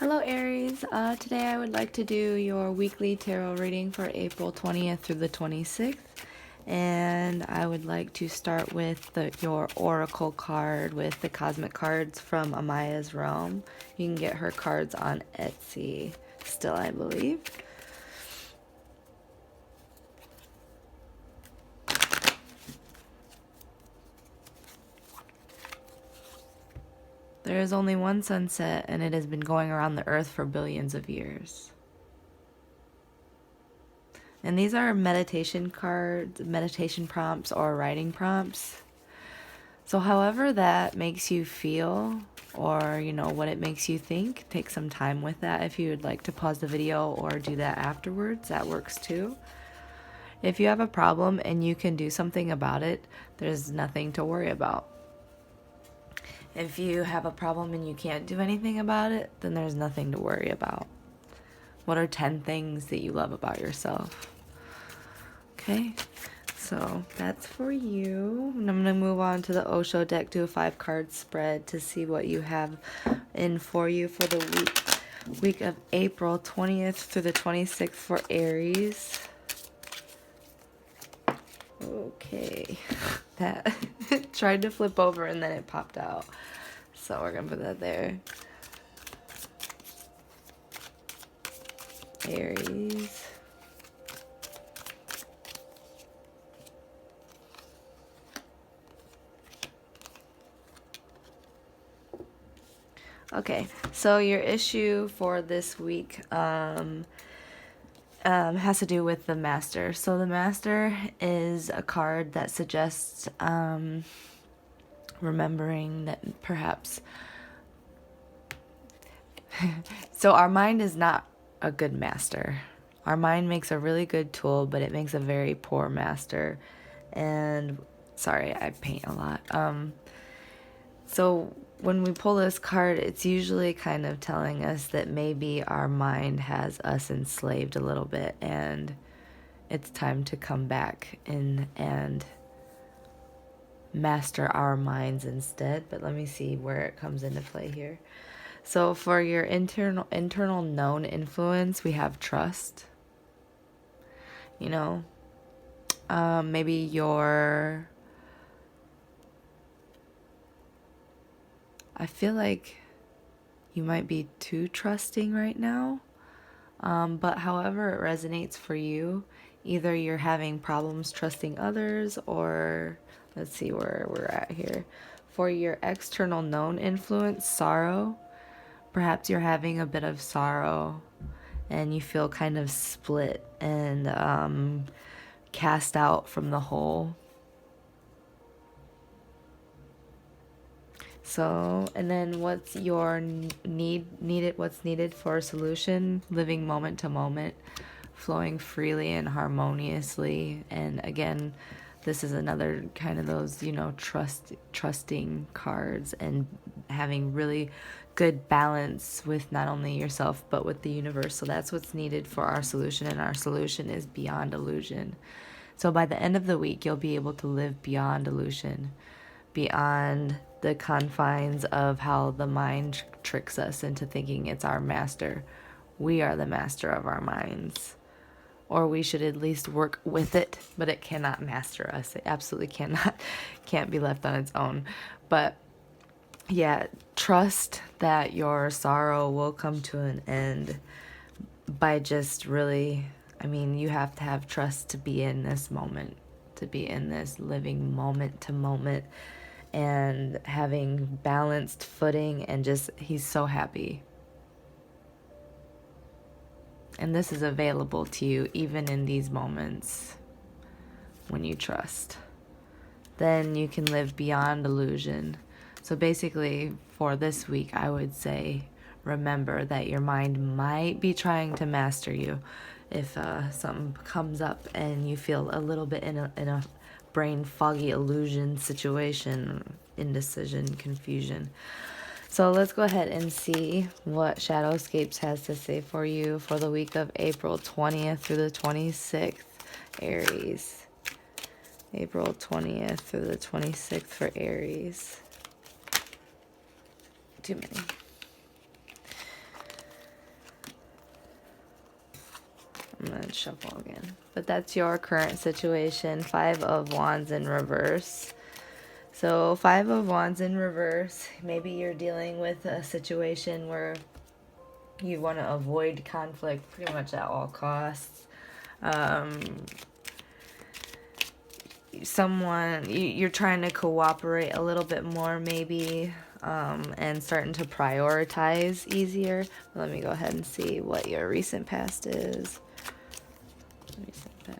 Hello Aries, today I would like to do your weekly tarot reading for April 20th through the 26th. And I would like to start with your oracle card with the cosmic cards from AmeyasRealm. You can get her cards on Etsy still, I believe. There is only one sunset, and it has been going around the earth for billions of years. And these are meditation cards, meditation prompts, or writing prompts. So however that makes you feel, or what it makes you think, take some time with that. If you would like to pause the video or do that afterwards, that works too. If you have a problem and you can do something about it, there's nothing to worry about. If you have a problem and you can't do anything about it, then there's nothing to worry about. What are 10 things that you love about yourself? Okay, so that's for you. And I'm going to move on to the Osho deck, do a 5-card spread to see what you have in for you for the week of April 20th through the 26th for Aries. Okay, that tried to flip over and then it popped out. So we're going to put that there. Aries. Okay, so your issue for this week has to do with the Master. So the Master is a card that suggests remembering that perhaps so our mind is not a good master. Our mind makes a really good tool, but it makes a very poor master. And sorry, I paint a lot. So when we pull this card, it's usually kind of telling us that maybe our mind has us enslaved a little bit, and it's time to come back in and master our minds instead. But let me see where it comes into play here. So for your internal known influence, we have trust. Maybe your... I feel like you might be too trusting right now. But however it resonates for you, either you're having problems trusting others, or let's see where we're at here. For your external known influence, sorrow. Perhaps you're having a bit of sorrow and you feel kind of split and cast out from the whole. So, and then what's your what's needed for a solution? Living moment to moment, flowing freely and harmoniously. And again, this is another kind of those, trusting cards and having really good balance with not only yourself but with the universe. So that's what's needed for our solution, and our solution is beyond illusion. So by the end of the week, you'll be able to live beyond illusion, beyond the confines of how the mind tricks us into thinking it's our master. We are the master of our minds. Or we should at least work with it, but it cannot master us. It absolutely can't be left on its own. But yeah, trust that your sorrow will come to an end by just really, you have to have trust to be in this moment, to be in this living moment to moment and having balanced footing, and just, he's so happy. And this is available to you even in these moments when you trust. Then you can live beyond illusion. So basically, for this week, I would say, remember that your mind might be trying to master you. If something comes up and you feel a little bit in a brain foggy illusion situation, indecision, confusion. So let's go ahead and see what Shadowscapes has to say for you for the week of April 20th through the 26th, Aries. April 20th through the 26th for Aries. Too many. and shuffle again. But that's your current situation. 5 of Wands in reverse. So 5 of Wands in reverse. Maybe you're dealing with a situation where you want to avoid conflict pretty much at all costs. You're trying to cooperate a little bit more maybe, and starting to prioritize easier. Let me go ahead and see what your recent past is. Recent past.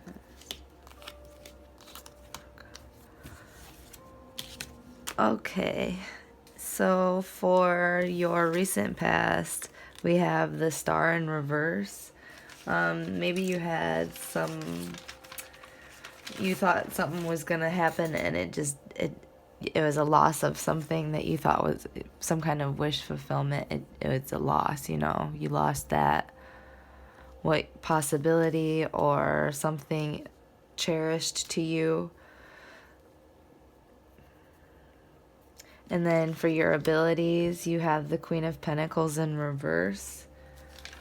Okay, so for your recent past, we have the Star in reverse. Maybe you had you thought something was gonna happen, and it was a loss of something that you thought was some kind of wish fulfillment. It's a loss, you know. You lost that possibility or something cherished to you. And then for your abilities, you have the Queen of Pentacles in reverse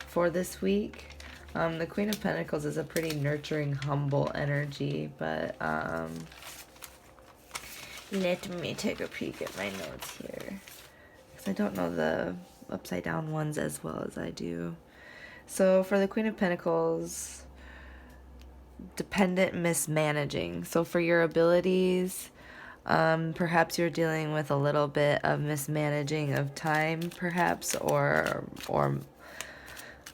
for this week. The Queen of Pentacles is a pretty nurturing, humble energy, but let me take a peek at my notes here, because I don't know the upside down ones as well as I do. So for the Queen of Pentacles, dependent mismanaging. So for your abilities, perhaps you're dealing with a little bit of mismanaging of time, perhaps, or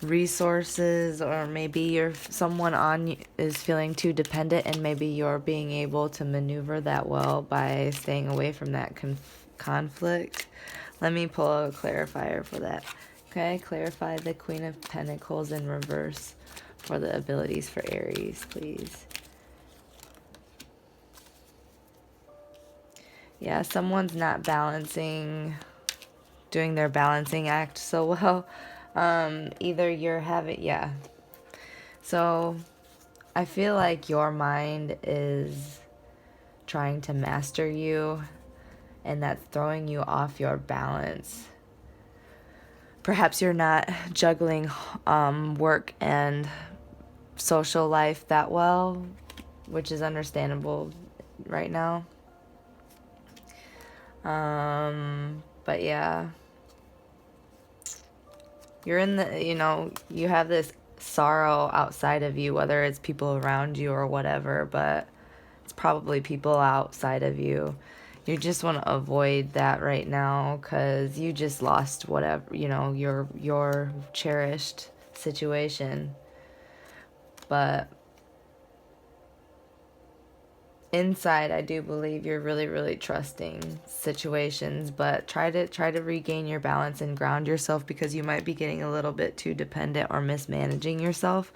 resources, or maybe someone on you is feeling too dependent, and maybe you're being able to maneuver that well by staying away from that conflict. Let me pull a clarifier for that. Okay, clarify the Queen of Pentacles in reverse for the abilities for Aries, please. Yeah, someone's not doing their balancing act so well. Either you're having, yeah. So I feel like your mind is trying to master you, and that's throwing you off your balance. Perhaps you're not juggling work and social life that well, which is understandable right now. But yeah, you're in you have this sorrow outside of you, whether it's people around you or whatever, but it's probably people outside of you. You just want to avoid that right now, because you just lost whatever, your cherished situation. But inside, I do believe you're really, really trusting situations, but try to regain your balance and ground yourself, because you might be getting a little bit too dependent or mismanaging yourself.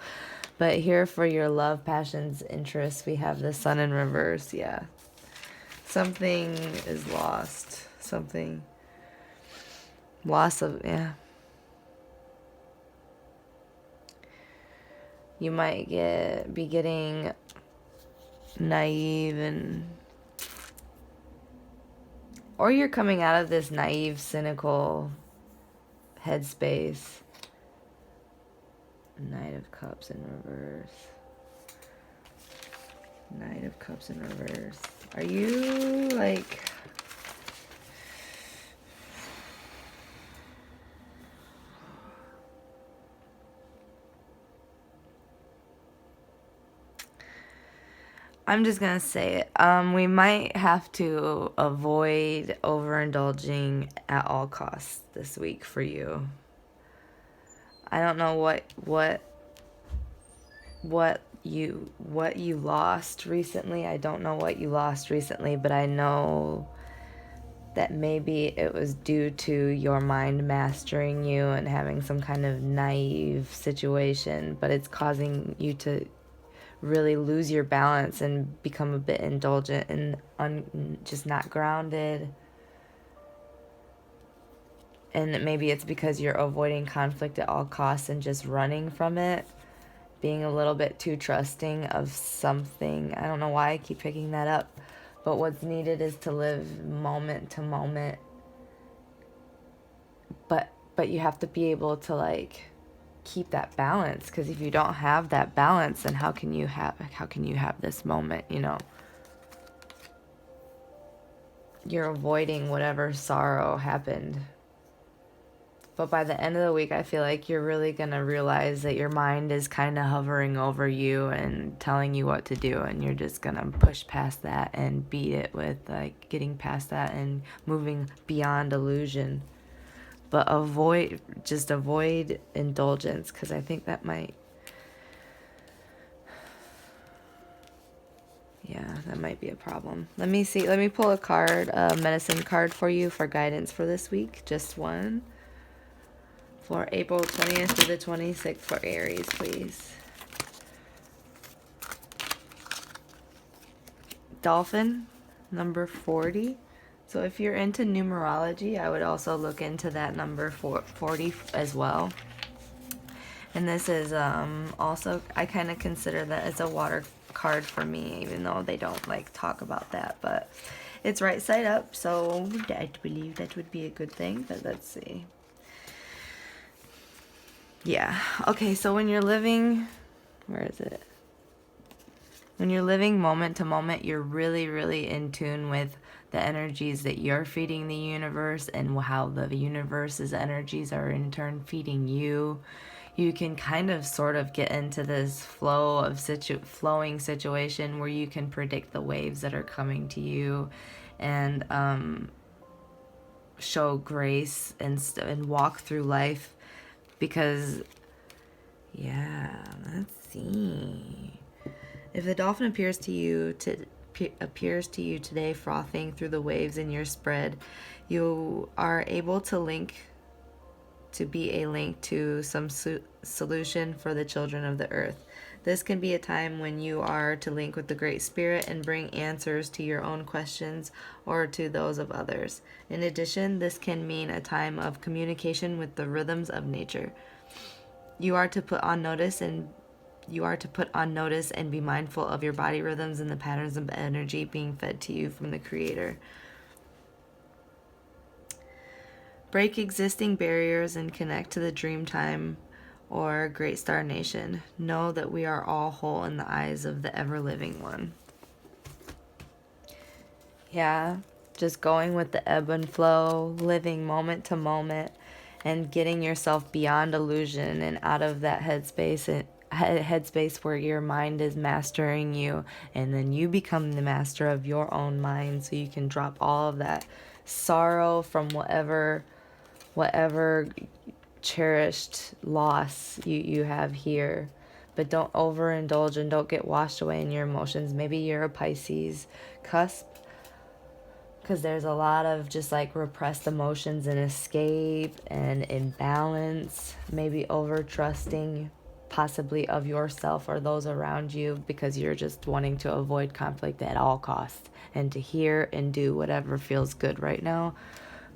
But here for your love, passions, interests, we have the Sun in reverse. Yeah. Something is lost. Yeah. You might be getting naive, or you're coming out of this naive, cynical headspace. Knight of Cups in reverse. Knight of Cups in reverse. Are you like... I'm just gonna say it. We might have to avoid overindulging at all costs this week for you. I don't know what you lost recently. I don't know what you lost recently, but I know that maybe it was due to your mind mastering you and having some kind of naive situation, but it's causing you to really lose your balance and become a bit indulgent and just not grounded. And maybe it's because you're avoiding conflict at all costs and just running from it, being a little bit too trusting of something. I don't know why I keep picking that up, but what's needed is to live moment to moment. But you have to be able to, like, keep that balance, because if you don't have that balance, then how can you have this moment, you know? You're avoiding whatever sorrow happened. But by the end of the week, I feel like you're really going to realize that your mind is kind of hovering over you and telling you what to do. And you're just going to push past that and beat it with like getting past that and moving beyond illusion. But avoid indulgence, because I think that might, yeah, that might be a problem. Let me see. Let me pull a card, a medicine card for you for guidance for this week. Just one. For April 20th through the 26th for Aries, please. Dolphin, number 40. So if you're into numerology, I would also look into that number 40 as well. And this is also, I kind of consider that as a water card for me, even though they don't like talk about that. But it's right side up, so I believe that would be a good thing. But let's see. Yeah. Okay, so when you're living, where is it? When you're living moment to moment, you're really, really in tune with the energies that you're feeding the universe and how the universe's energies are in turn feeding you. You can kind of sort of get into this flow of flowing situation where you can predict the waves that are coming to you and show grace and walk through life. Because, yeah, let's see. If the dolphin appears to you today frothing through the waves in your spread, you are able to be a link to some solution for the children of the earth. This can be a time when you are to link with the Great Spirit and bring answers to your own questions or to those of others. In addition, this can mean a time of communication with the rhythms of nature. You are to put on notice and be mindful of your body rhythms and the patterns of energy being fed to you from the Creator. Break existing barriers and connect to the dream time or Great Star Nation. Know that we are all whole in the eyes of the ever-living one. Yeah, just going with the ebb and flow, living moment to moment, and getting yourself beyond illusion and out of that headspace where your mind is mastering you, and then you become the master of your own mind, so you can drop all of that sorrow from whatever cherished loss you have here. But don't overindulge and don't get washed away in your emotions. Maybe you're a Pisces cusp, because there's a lot of just like repressed emotions and escape and imbalance, maybe over trusting possibly of yourself or those around you, because you're just wanting to avoid conflict at all costs and to hear and do whatever feels good right now.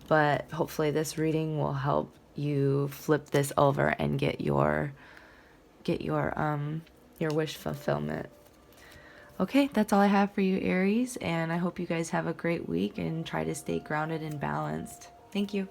But hopefully this reading will help you flip this over and get your wish fulfillment. Okay, that's all I have for you, Aries, and I hope you guys have a great week and try to stay grounded and balanced. Thank you.